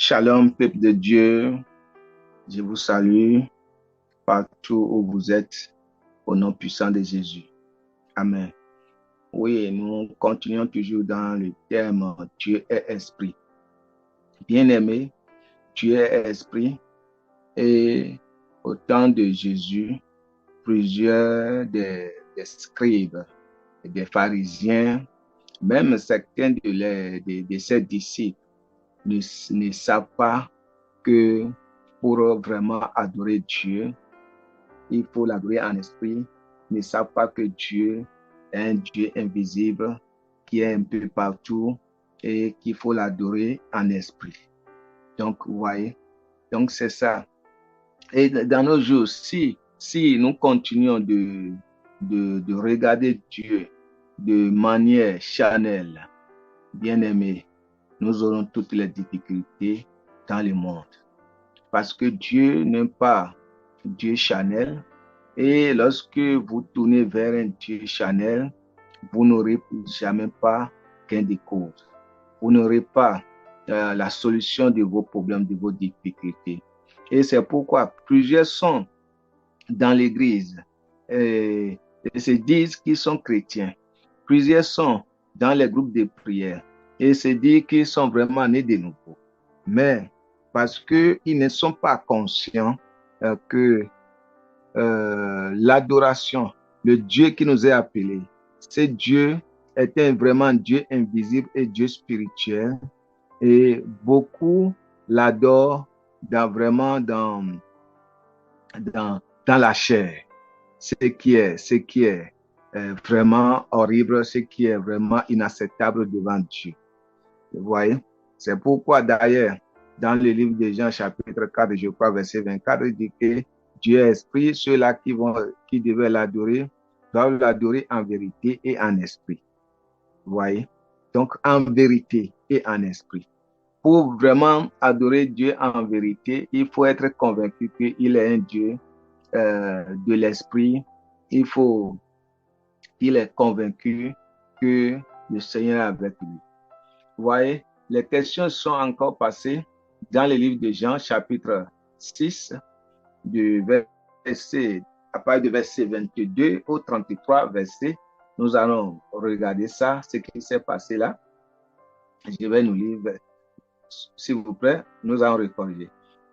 Shalom, peuple de Dieu, je vous salue partout où vous êtes, au nom puissant de Jésus. Amen. Oui, nous continuons toujours dans le thème Dieu est esprit. Bien-aimé, Dieu est esprit et au temps de Jésus, plusieurs des scribes et des pharisiens, même certains de ses disciples, ne savent pas que pour vraiment adorer Dieu, il faut l'adorer en esprit. Ils ne savent pas que Dieu est un Dieu invisible qui est un peu partout et qu'il faut l'adorer en esprit. Donc, vous voyez, donc c'est ça. Et dans nos jours, si nous continuons de regarder Dieu de manière charnelle, bien aimé, nous aurons toutes les difficultés dans le monde. Parce que Dieu n'est pas Dieu charnel. Et lorsque vous tournez vers un Dieu charnel, vous n'aurez jamais pas gain de cause. Vous n'aurez pas la solution de vos problèmes, de vos difficultés. Et c'est pourquoi plusieurs sont dans l'église et se disent qu'ils sont chrétiens. Plusieurs sont dans les groupes de prière et se disent qu'ils sont vraiment nés de nouveau. Mais parce qu'ils ne sont pas conscients que l'adoration, le Dieu qui nous est appelé, ce Dieu est vraiment Dieu invisible et Dieu spirituel. Et beaucoup l'adorent vraiment dans la chair. Ce qui est vraiment horrible, ce qui est vraiment inacceptable devant Dieu. Vous voyez? C'est pourquoi d'ailleurs, dans le livre de Jean, chapitre 4, je crois, verset 24, il dit que Dieu est esprit, ceux-là qui devaient l'adorer, doivent l'adorer en vérité et en esprit. Vous voyez? Donc, en vérité et en esprit. Pour vraiment adorer Dieu en vérité, il faut être convaincu qu'il est un Dieu de l'esprit. Il est convaincu que le Seigneur est avec lui. Vous voyez, les questions sont encore passées dans le livre de Jean, chapitre 6, à partir du verset 22 au 33 verset. Nous allons regarder ça, ce qui s'est passé là. Je vais nous lire, s'il vous plaît, nous allons recorriger.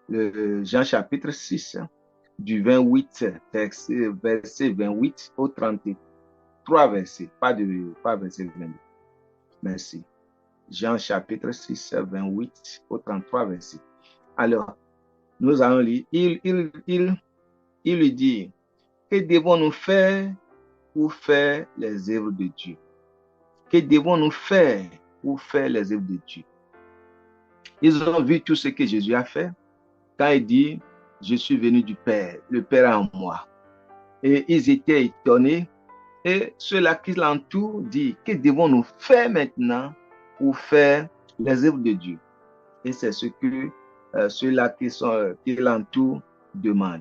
Jean chapitre 6, du 28, verset 28 au 33 verset, pas verset 22. Merci. Jean chapitre 6, 28 au 33 verset. Alors, nous allons lire. Il lui dit, que devons-nous faire pour faire les œuvres de Dieu? Que devons-nous faire pour faire les œuvres de Dieu? Ils ont vu tout ce que Jésus a fait quand il dit, je suis venu du Père, le Père est en moi. Et ils étaient étonnés. Et ceux-là qui l'entourent disent, que devons-nous faire maintenant pour faire les œuvres de Dieu? Et c'est ce que ceux-là qui l'entourent demandent.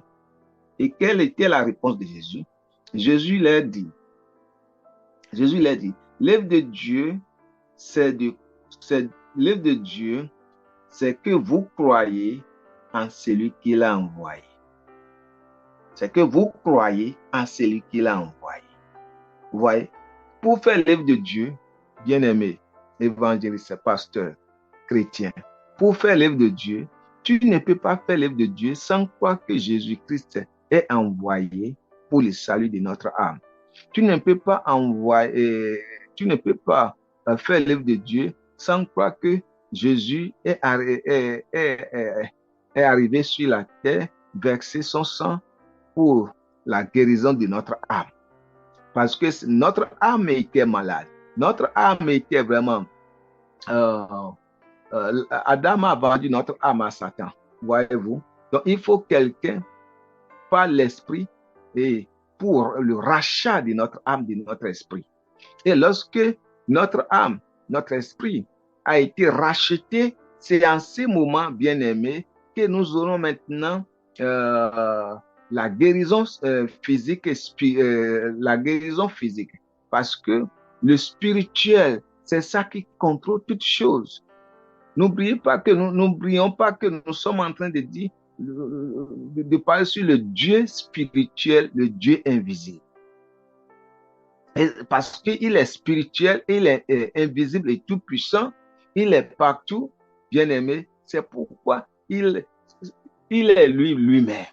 Et quelle était la réponse de Jésus? Jésus leur dit, l'œuvre de Dieu, c'est que vous croyez en celui qui l'a envoyé. C'est que vous croyez en celui qui l'a envoyé. Vous voyez, pour faire l'œuvre de Dieu, bien-aimé, évangéliste, pasteur, chrétien, pour faire l'œuvre de Dieu, tu ne peux pas faire l'œuvre de Dieu sans croire que Jésus-Christ est envoyé pour le salut de notre âme. Tu ne peux pas faire l'œuvre de Dieu sans croire que Jésus est arrivé sur la terre, versé son sang pour la guérison de notre âme. Parce que notre âme était malade. Notre âme était vraiment... Adam a vendu notre âme à Satan. Voyez-vous? Donc, il faut quelqu'un par l'esprit et pour le rachat de notre âme, de notre esprit. Et lorsque notre âme, notre esprit a été racheté, c'est en ce moment, bien aimé, que nous aurons maintenant la guérison physique la guérison physique. Parce que le spirituel, c'est ça qui contrôle toutes choses. N'oublions pas que nous sommes en train de dire, de parler sur le Dieu spirituel, le Dieu invisible. Et parce qu'il est spirituel, il est invisible et tout puissant, il est partout, bien aimé. C'est pourquoi il est lui-même.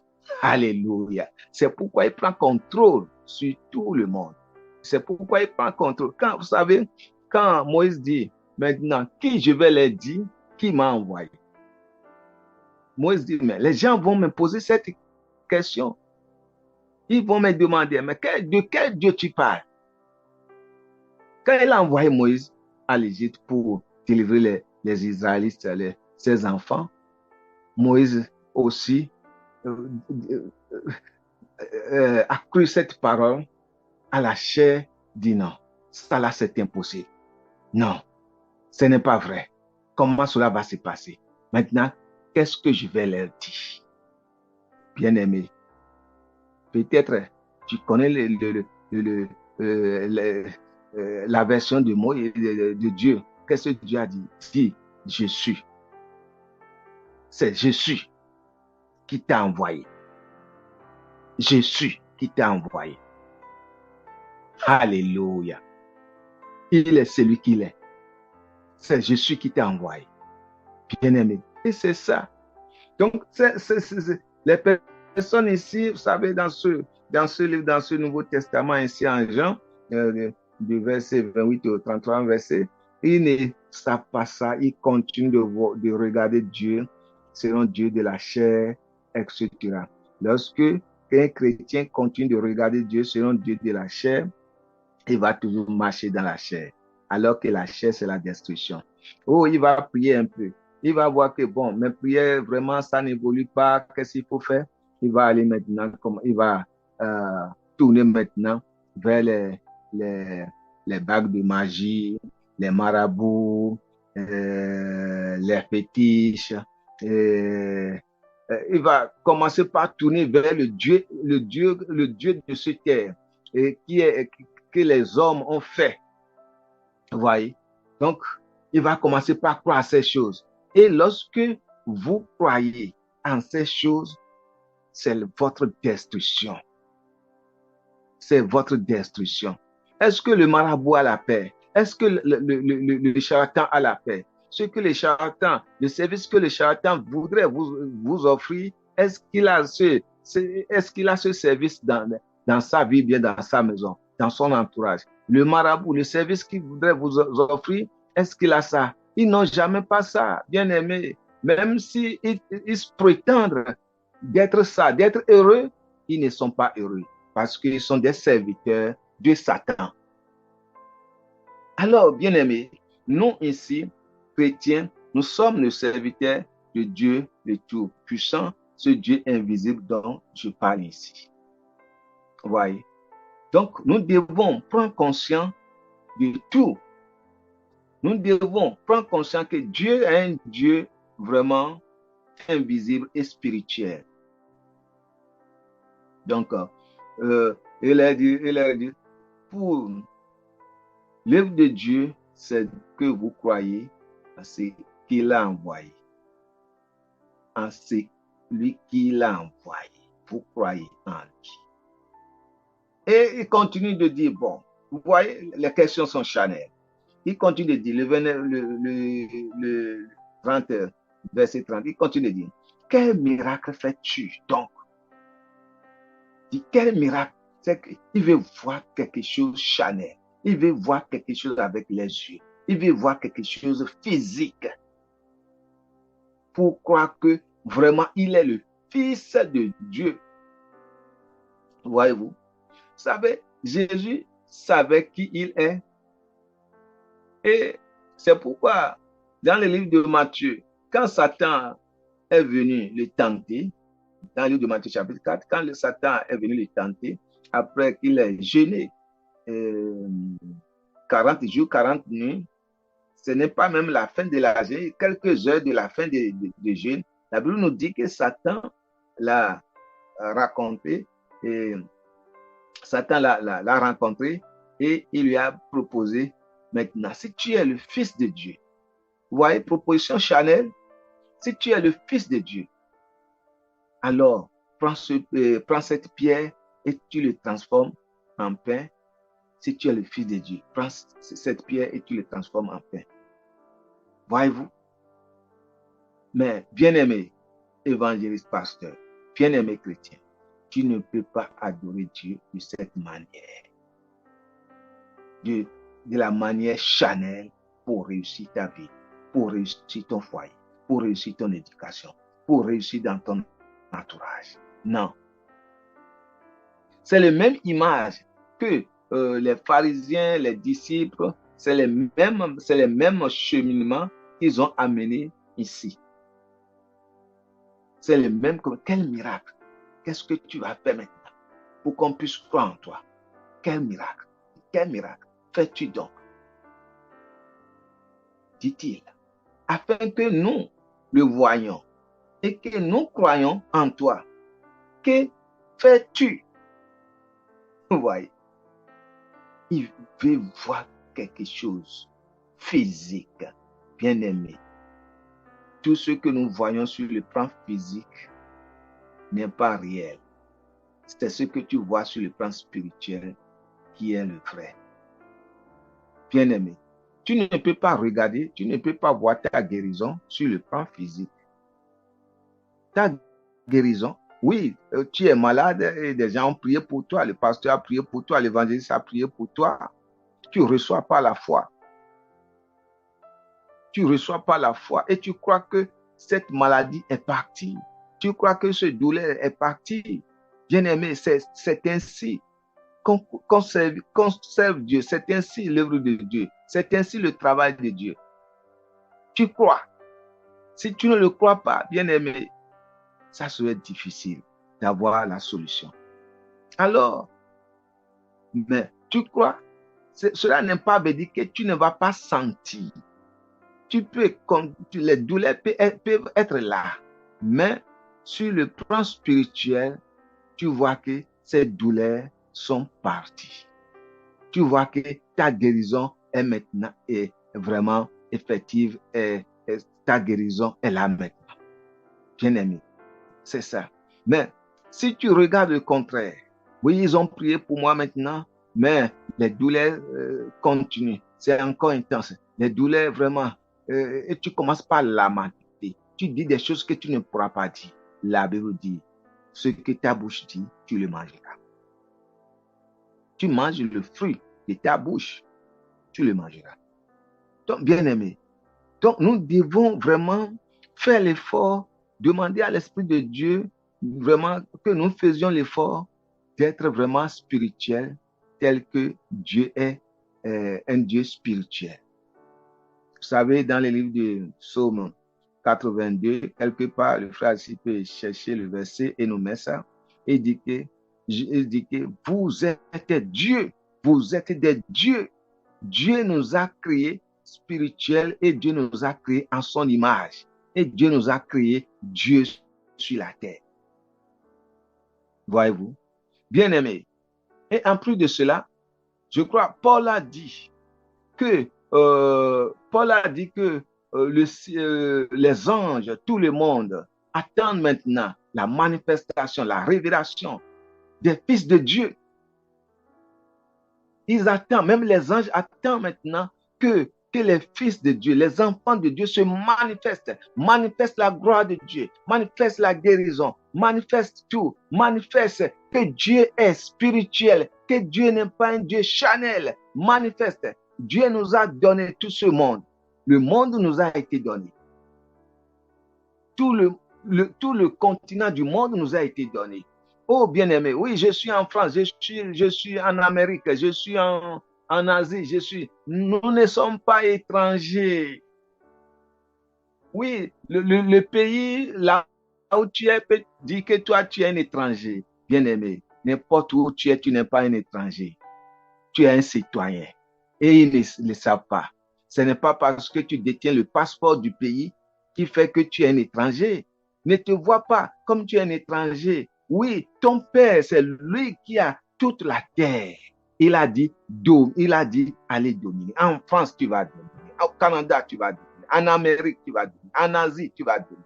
Alléluia. C'est pourquoi il prend contrôle sur tout le monde. C'est pourquoi il prend contrôle. Quand, vous savez, quand Moïse dit, maintenant, qui je vais leur dire, qui m'a envoyé? Moïse dit, mais les gens vont me poser cette question. Ils vont me demander, mais de quel Dieu tu parles? Quand il a envoyé Moïse à l'Égypte pour délivrer les Israélites, ses enfants, Moïse aussi a cru cette parole à la chair, dit non, ça là c'est impossible. Non, ce n'est pas vrai. Comment cela va se passer? Maintenant, qu'est-ce que je vais leur dire? Bien-aimé, peut-être tu connais la version de Moïse, de Dieu. Qu'est-ce que Dieu a dit? Dit, je suis. C'est Jésus qui t'a envoyé. Jésus qui t'a envoyé. Alléluia. Il est celui qu'il est. C'est Jésus qui t'a envoyé. Bien-aimé. Et c'est ça. Donc, les personnes ici, vous savez, dans ce livre, dans ce Nouveau Testament, ici en Jean, du verset 28 au 33 verset, ils ne savent pas ça. Ils continuent de regarder Dieu selon Dieu de la chair, etc. Lorsque un chrétien continue de regarder Dieu selon Dieu de la chair, il va toujours marcher dans la chair, alors que la chair, c'est la destruction. Oh, il va prier un peu. Il va voir que, bon, mes prières, vraiment, ça n'évolue pas. Qu'est-ce qu'il faut faire? Il va aller maintenant, il va tourner maintenant vers les bagues de magie, les marabouts, les fétiches. Il va commencer par tourner vers le Dieu de cette terre, et que les hommes ont fait. Vous voyez? Donc, il va commencer par croire à ces choses. Et lorsque vous croyez en ces choses, c'est votre destruction. C'est votre destruction. Est-ce que le marabout a la paix? Est-ce que le charlatan a la paix? Ce que les charlatans, le service que le charlatan voudrait vous offrir, est-ce qu'il a ce service dans sa vie, bien dans sa maison, dans son entourage? Le marabout, le service qu'il voudrait vous offrir, est-ce qu'il a ça? Ils n'ont jamais pas ça, bien aimé. Même s'ils prétendent d'être ça, d'être heureux, ils ne sont pas heureux parce qu'ils sont des serviteurs de Satan. Alors, bien aimé, nous ici, chrétiens, nous sommes les serviteurs de Dieu le Tout-Puissant, ce Dieu invisible dont je parle ici. Vous voyez? Donc, nous devons prendre conscience de tout. Nous devons prendre conscience que Dieu est un Dieu vraiment invisible et spirituel. Donc, il a dit, pour l'œuvre de Dieu, c'est que vous croyez à ce qu'il a envoyé. En celui qu'il a envoyé. Vous croyez en lui. Et il continue de dire, bon, vous voyez, les questions sont charnelles. Il continue de dire, le 30, verset 30, il continue de dire, quel miracle fais-tu donc? Quel miracle? C'est qu'il veut voir quelque chose charnel. Il veut voir quelque chose avec les yeux. Il veut voir quelque chose physique. Pour croire que vraiment il est le Fils de Dieu. Voyez-vous? Vous savez, Jésus savait qui il est. Et c'est pourquoi, dans le livre de Matthieu, quand Satan est venu le tenter, dans le livre de Matthieu chapitre 4, quand le Satan est venu le tenter, après qu'il ait jeûné 40 jours, 40 nuits, ce n'est pas même la fin de la jeûne, quelques heures de la fin de jeûne. La Bible nous dit que Satan l'a raconté, et Satan l'a rencontré et il lui a proposé, maintenant, si tu es le Fils de Dieu, Vous voyez, proposition Chanel, si tu es le Fils de Dieu, alors prends cette pierre et tu le transformes en pain. Si tu es le Fils de Dieu, prends cette pierre et tu le transformes en pain. Voyez-vous? Mais bien-aimé évangéliste pasteur, bien-aimé chrétien, tu ne peux pas adorer Dieu de cette manière. De la manière Chanel pour réussir ta vie, pour réussir ton foyer, pour réussir ton éducation, pour réussir dans ton entourage. Non. C'est la même image que les pharisiens, les disciples, c'est les mêmes cheminements qu'ils ont amenés ici. C'est le même. Quel miracle? Qu'est-ce que tu vas faire maintenant pour qu'on puisse croire en toi? Quel miracle? Quel miracle fais-tu donc? Dit-il, afin que nous le voyions et que nous croyons en toi. Que fais-tu? Vous voyez, il veut voir quelque chose physique, bien-aimé. Tout ce que nous voyons sur le plan physique n'est pas réel. C'est ce que tu vois sur le plan spirituel qui est le vrai. Bien-aimé, tu ne peux pas regarder, tu ne peux pas voir ta guérison sur le plan physique. Ta guérison, oui, tu es malade et des gens ont prié pour toi, le pasteur a prié pour toi, l'évangéliste a prié pour toi. Tu ne reçois pas la foi. Tu ne reçois pas la foi et tu crois que cette maladie est partie. Tu crois que ce douleur est parti. Bien-aimé, c'est ainsi qu'on serve Dieu. C'est ainsi l'œuvre de Dieu. C'est ainsi le travail de Dieu. Tu crois. Si tu ne le crois pas, bien-aimé, ça serait difficile d'avoir la solution. Alors, mais tu crois, cela n'est pas veut dire que tu ne vas pas sentir. Les douleurs peuvent être là, mais sur le plan spirituel, tu vois que ces douleurs sont parties. Tu vois que ta guérison est maintenant vraiment effective et ta guérison est là maintenant. Bien-aimé, c'est ça. Mais si tu regardes le contraire, oui, ils ont prié pour moi maintenant, mais les douleurs continuent. C'est encore intense. Les douleurs vraiment, et tu commences par lamenter. Tu dis des choses que tu ne pourras pas dire. La Bible dit, ce que ta bouche dit, tu le mangeras. Tu manges le fruit de ta bouche, tu le mangeras. Donc, bien-aimé, donc nous devons vraiment faire l'effort, demander à l'Esprit de Dieu vraiment que nous faisions l'effort d'être vraiment spirituel, tel que Dieu est un Dieu spirituel. Vous savez, dans le livre de Psaume 82, quelque part, le frère ici peut chercher le verset et nous met ça. Il dit que vous êtes Dieu, vous êtes des dieux. Dieu nous a créés spirituels et Dieu nous a créés en son image. Et Dieu nous a créés Dieu sur la terre. Voyez-vous? Bien-aimés. Et en plus de cela, je crois, Paul a dit que les anges, tout le monde, attendent maintenant la manifestation, la révélation des fils de Dieu. Ils attendent, même les anges attendent maintenant que les fils de Dieu, les enfants de Dieu se manifestent la gloire de Dieu, manifestent la guérison, manifestent tout, manifestent que Dieu est spirituel, que Dieu n'est pas un Dieu charnel, manifeste. Dieu nous a donné tout ce monde. Le monde nous a été donné. Tout le continent du monde nous a été donné. Oh, bien-aimé, oui, je suis en France, je suis en Amérique, je suis en Asie, nous ne sommes pas étrangers. Oui, le pays là où tu es peut dire que toi, tu es un étranger. Bien-aimé, n'importe où tu es, tu n'es pas un étranger. Tu es un citoyen. Et ils ne le savent pas. Ce n'est pas parce que tu détiens le passeport du pays qui fait que tu es un étranger. Ne te vois pas comme tu es un étranger. Oui, ton père, c'est lui qui a toute la terre. Il a dit, allez dominer. En France, tu vas dominer. Au Canada, tu vas dominer. En Amérique, tu vas dominer. En Asie, tu vas dominer.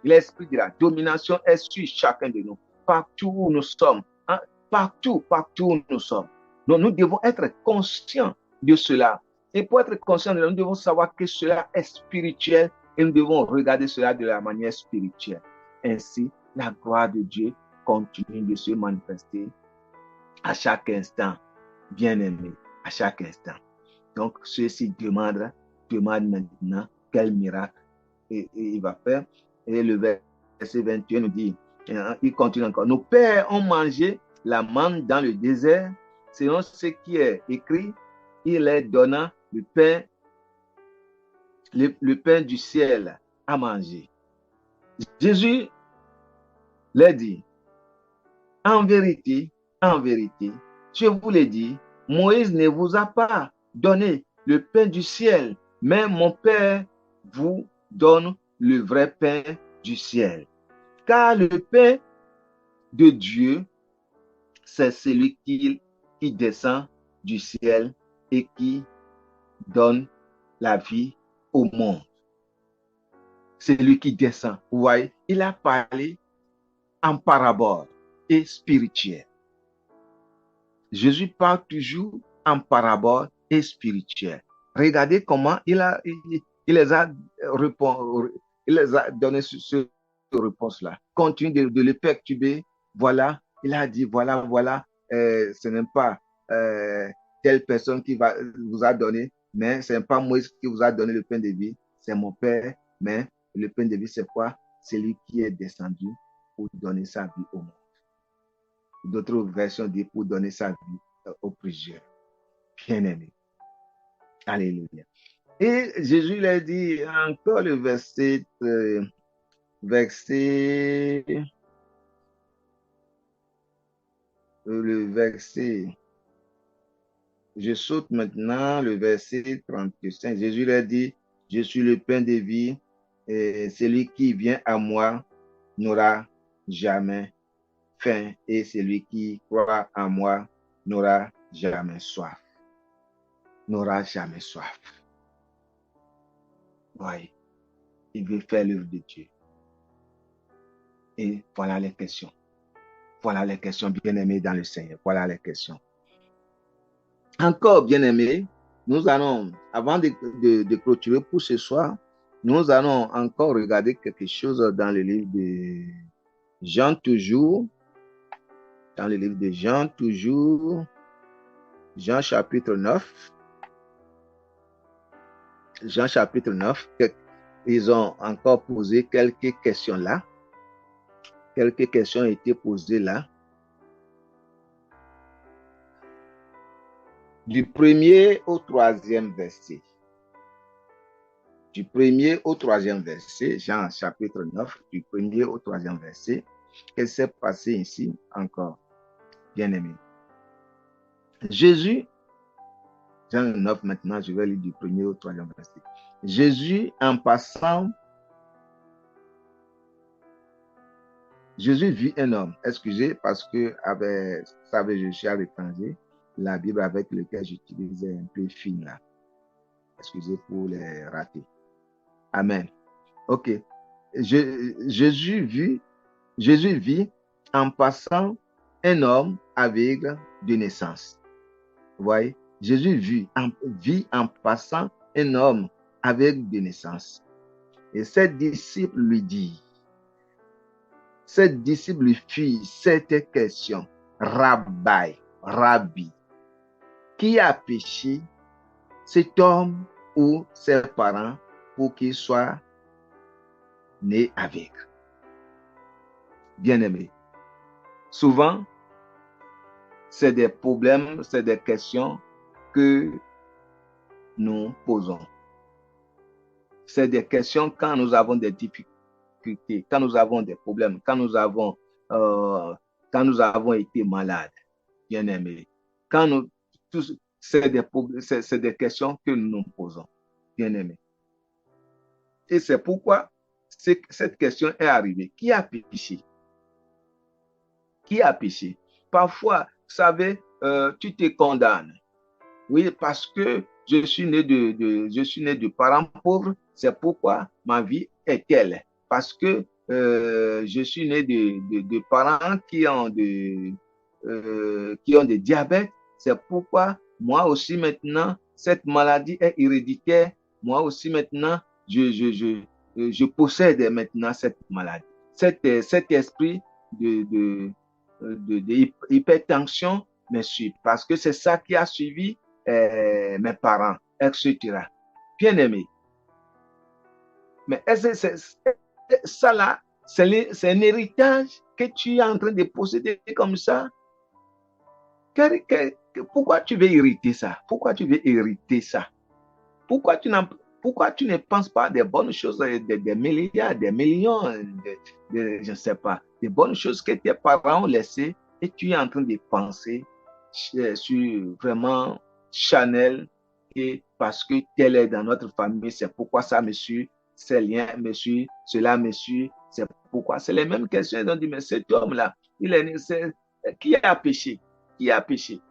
L'esprit de la domination est sur chacun de nous. Partout où nous sommes. Hein? Partout où nous sommes. Donc, nous devons être conscients de cela. Et pour être conscients de cela, nous devons savoir que cela est spirituel et nous devons regarder cela de la manière spirituelle. Ainsi, la gloire de Dieu continue de se manifester à chaque instant, bien-aimé, à chaque instant. Donc, ceux-ci demandent maintenant quel miracle il va faire. Et le verset 21 nous dit, il continue encore, nos pères ont mangé la manne dans le désert, selon ce qui est écrit, il leur donna le pain du ciel à manger. Jésus leur dit, en vérité, je vous l'ai dit, Moïse ne vous a pas donné le pain du ciel, mais mon Père vous donne le vrai pain du ciel. Car le pain de Dieu, c'est celui qui descend du ciel et qui donne la vie au monde. C'est lui qui descend. Vous voyez, il a parlé en parabole et spirituel. Jésus parle toujours en parabole et spirituel. Regardez comment il les a donné cette réponse-là. Continue de le perturber. Voilà, il a dit, voilà, ce n'est pas telle personne qui vous a donné, mais ce n'est pas Moïse qui vous a donné le pain de vie, c'est mon Père, mais le pain de vie, c'est quoi? C'est lui qui est descendu pour donner sa vie au monde. D'autres versions disent pour donner sa vie aux prières. Bien-aimé. Alléluia. Et Jésus l'a dit encore le verset, je saute maintenant le verset 35. Jésus l'a dit, je suis le pain de vie, et celui qui vient à moi n'aura jamais faim, et celui qui croit en moi n'aura jamais soif. N'aura jamais soif. Oui, il veut faire l'œuvre de Dieu. Et voilà les questions. Voilà les questions, bien-aimés dans le Seigneur. Voilà les questions. Encore, bien-aimés, nous allons, avant de clôturer pour ce soir, nous allons encore regarder quelque chose dans le livre de Jean toujours. Dans le livre de Jean toujours. Jean chapitre 9. Jean chapitre 9. Ils ont encore posé quelques questions là. Quelques questions ont été posées là. Du premier au troisième verset. Du premier au troisième verset, Jean chapitre 9, du premier au troisième verset. Qu'est-ce qui s'est passé ici encore, bien-aimé? Jésus, Jean 9 maintenant, je vais lire du premier au troisième verset. Jésus, en passant, Jésus vit un homme. Excusez, parce que je suis à l'étranger, la Bible avec laquelle j'utilise est un peu fine là. Excusez pour les ratés. Amen. Ok. Jésus vit en passant un homme aveugle de naissance. Vous voyez? Jésus vit en passant un homme aveugle de naissance. Et ses disciples lui fit cette question. Rabbi, qui a péché, cet homme ou ses parents, pour qu'il soit né aveugle? Bien-aimé, souvent, c'est des problèmes, c'est des questions que nous posons. C'est des questions quand nous avons des difficultés, quand nous avons des problèmes, quand nous avons été malades, bien-aimés. C'est des questions que nous nous posons, bien-aimés. Et c'est pourquoi cette question est arrivée. Qui a péché? Qui a péché? Parfois, vous savez, tu te condamnes. Oui, parce que je suis né de parents pauvres, c'est pourquoi ma vie est telle. Parce que je suis né de parents qui ont des diabètes, c'est pourquoi moi aussi maintenant, cette maladie est héréditaire. Moi aussi maintenant, je possède maintenant cette maladie. Cet esprit d'hypertension me suit parce que c'est ça qui a suivi mes parents, etc. Bien aimé. Mais ça là, c'est un héritage que tu es en train de posséder comme ça. Pourquoi tu veux hériter ça? Pourquoi tu veux hériter ça? Pourquoi tu ne penses pas des bonnes choses, des milliards, des millions, je ne sais pas, des bonnes choses que tes parents ont laissées et tu es en train de penser sur vraiment Chanel et parce que tel est dans notre famille, c'est pourquoi ça me suit, ces liens me suivent, cela me suit, c'est pourquoi. C'est les mêmes questions. Ils ont dit, mais cet homme-là, qui a péché? Qui a péché?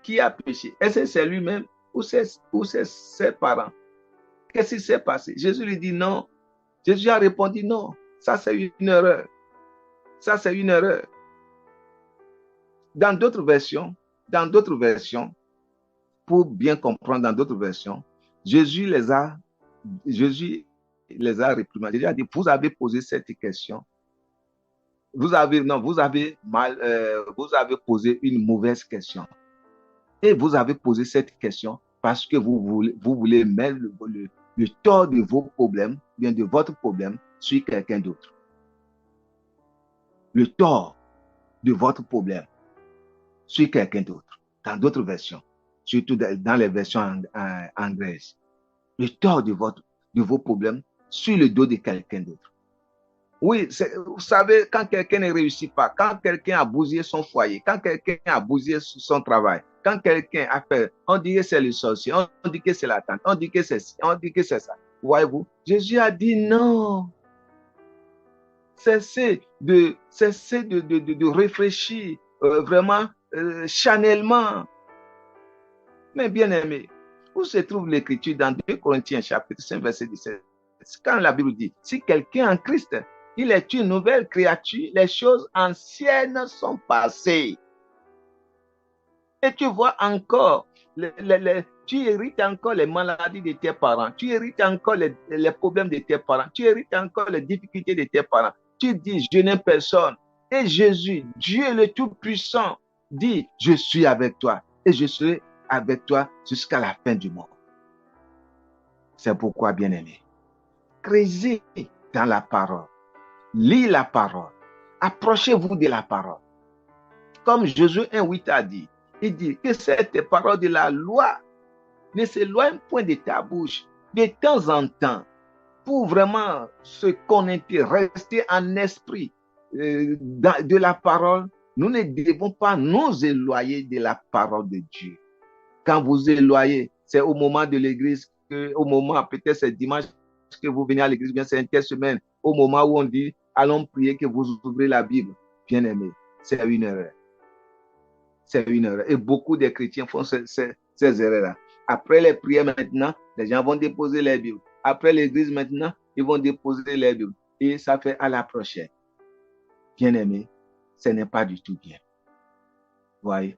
Qui a péché? Est-ce que c'est lui-même ou c'est ses parents? Qu'est-ce qui s'est passé? Jésus lui dit non. Jésus a répondu non. Ça, c'est une erreur. Ça, c'est une erreur. Dans d'autres versions, pour bien comprendre dans d'autres versions, Jésus les a réprimandés. Jésus a dit, vous avez posé cette question. Vous avez posé une mauvaise question. Et vous avez posé cette question parce que vous voulez mettre le tort de vos problèmes, bien de votre problème, sur quelqu'un d'autre. Le tort de votre problème sur quelqu'un d'autre. Dans d'autres versions, surtout dans les versions anglaises. Le tort de vos problèmes sur le dos de quelqu'un d'autre. Oui, vous savez, quand quelqu'un ne réussit pas, quand quelqu'un a bousillé son foyer, quand quelqu'un a bousillé son travail, quand quelqu'un a fait, on dit que c'est le sorcier, on dit que c'est la tante, on dit que c'est ça. Voyez-vous, Jésus a dit non. Cessez de réfléchir vraiment chanellement. Mais bien aimé, où se trouve l'écriture dans 2 Corinthiens chapitre 5 verset 17? Quand la Bible dit, si quelqu'un est en Christ, il est une nouvelle créature, les choses anciennes sont passées. Et tu vois encore, tu hérites encore les maladies de tes parents, tu hérites encore les problèmes de tes parents, tu hérites encore les difficultés de tes parents. Tu dis, je n'ai personne. Et Jésus, Dieu le Tout-Puissant, dit, je suis avec toi et je serai avec toi jusqu'à la fin du monde. C'est pourquoi, bien-aimé, creusez dans la parole, lis la parole, approchez-vous de la parole. Comme Josué 1:8 a dit, il dit que cette parole de la loi ne s'éloigne point de ta bouche de temps en temps pour vraiment se connecter, rester en esprit de la parole. Nous ne devons pas nous éloigner de la parole de Dieu. Quand vous éloignez, c'est au moment de l'église, au moment, peut-être c'est dimanche que vous venez à l'église, bien c'est une semaine, au moment où on dit, allons prier, que vous ouvrez la Bible. Bien aimé, c'est une erreur. C'est une erreur. Et beaucoup de chrétiens font ces erreurs-là. Après les prières maintenant, les gens vont déposer les Bibles. Après l'église maintenant, ils vont déposer les Bibles. Et ça fait à la prochaine. Bien aimé, ce n'est pas du tout bien. Voyez.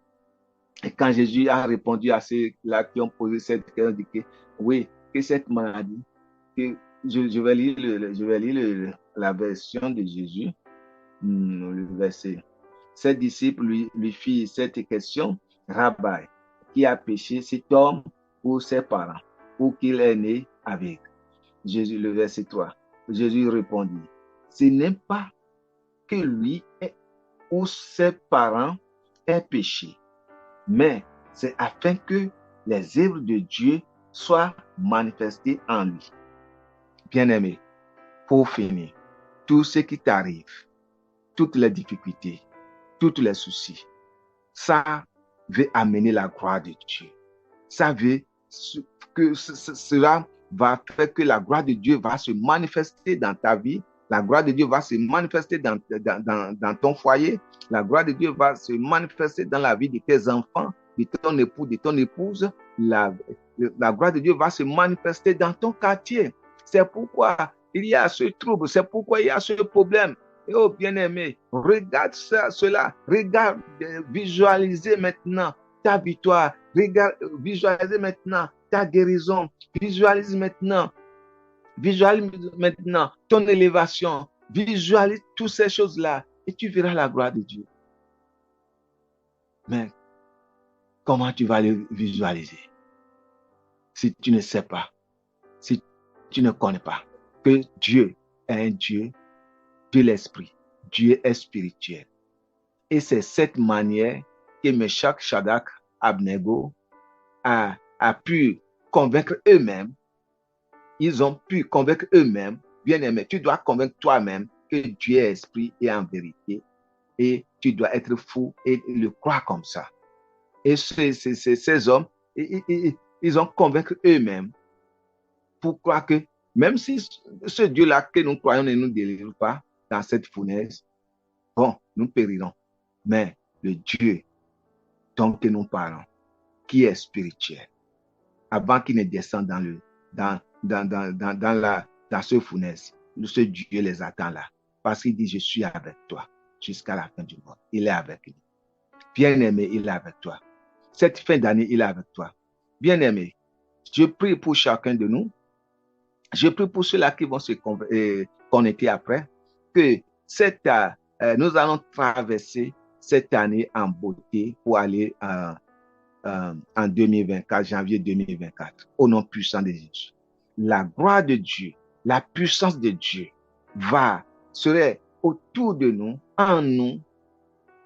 Et quand Jésus a répondu à ceux-là qui ont posé cette question, il dit que oui, que cette maladie, que je vais lire la version de Jésus, le verset. Ses disciples lui firent cette question, Rabbi, qui a péché, cet homme ou ses parents, ou qu'il est né avec? Jésus, le verset 3. Jésus répondit, ce n'est pas que lui ou ses parents aient péché, mais c'est afin que les œuvres de Dieu soient manifestées en lui. Bien-aimé, pour finir, tout ce qui t'arrive, toutes les difficultés, tous les soucis, ça veut amener la gloire de Dieu. Ça veut que cela va faire que la gloire de Dieu va se manifester dans ta vie. La gloire de Dieu va se manifester dans ton foyer. La gloire de Dieu va se manifester dans la vie de tes enfants. de ton époux, de ton épouse, la gloire de Dieu va se manifester dans ton quartier. C'est pourquoi il y a ce trouble, c'est pourquoi il y a ce problème. Et oh bien-aimé, regarde cela, regarde, visualisez maintenant ta victoire, regarde, visualisez maintenant ta guérison, visualise maintenant ton élévation, visualise toutes ces choses-là et tu verras la gloire de Dieu. Mais comment tu vas le visualiser? Si tu ne sais pas, si tu ne connais pas que Dieu est un Dieu de l'esprit, Dieu est spirituel. Et c'est cette manière que Meshach, Shadrach, Abednego a pu convaincre eux-mêmes. Ils ont pu convaincre eux-mêmes, bien-aimé, tu dois convaincre toi-même que Dieu est esprit et en vérité. Et tu dois être fou et le croire comme ça. Et ces hommes, ils ont convaincu eux-mêmes pour croire que même si ce Dieu-là que nous croyons ne nous délivre pas dans cette fournaise, bon, nous périrons. Mais le Dieu dont nous parlons, qui est spirituel, avant qu'il ne descende dans ce fournaise, ce Dieu les attend là. Parce qu'il dit, je suis avec toi jusqu'à la fin du monde. Il est avec nous. Bien-aimé, il est avec toi. Cette fin d'année, il est avec toi. Bien-aimé, je prie pour chacun de nous. Je prie pour ceux-là qui vont se connecter après, que nous allons traverser cette année en beauté pour aller en 2024, janvier 2024, au nom puissant de Jésus. La gloire de Dieu, la puissance de Dieu serait autour de nous, en nous,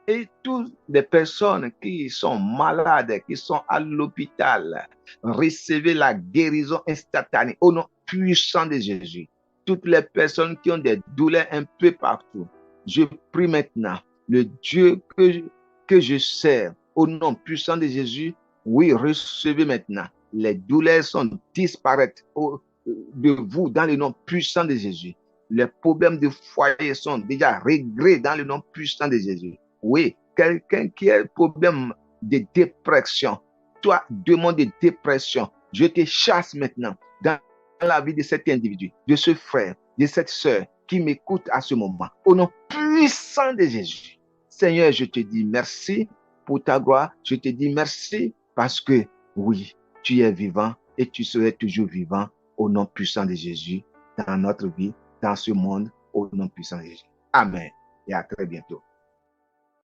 et toutes les personnes qui sont malades, qui sont à l'hôpital, recevez la guérison instantanée au nom puissant de Jésus. Toutes les personnes qui ont des douleurs un peu partout, je prie maintenant, le Dieu que je sers, au nom puissant de Jésus, oui, recevez maintenant. Les douleurs sont disparaître de vous dans le nom puissant de Jésus. Les problèmes de foyer sont déjà réglés dans le nom puissant de Jésus. Oui, quelqu'un qui a un problème de dépression, toi, demande de dépression, je te chasse maintenant dans la vie de cet individu, de ce frère, de cette sœur qui m'écoute à ce moment. Au nom puissant de Jésus, Seigneur, je te dis merci pour ta gloire. Je te dis merci parce que, oui, tu es vivant et tu serais toujours vivant au nom puissant de Jésus dans notre vie, dans ce monde, au nom puissant de Jésus. Amen et à très bientôt.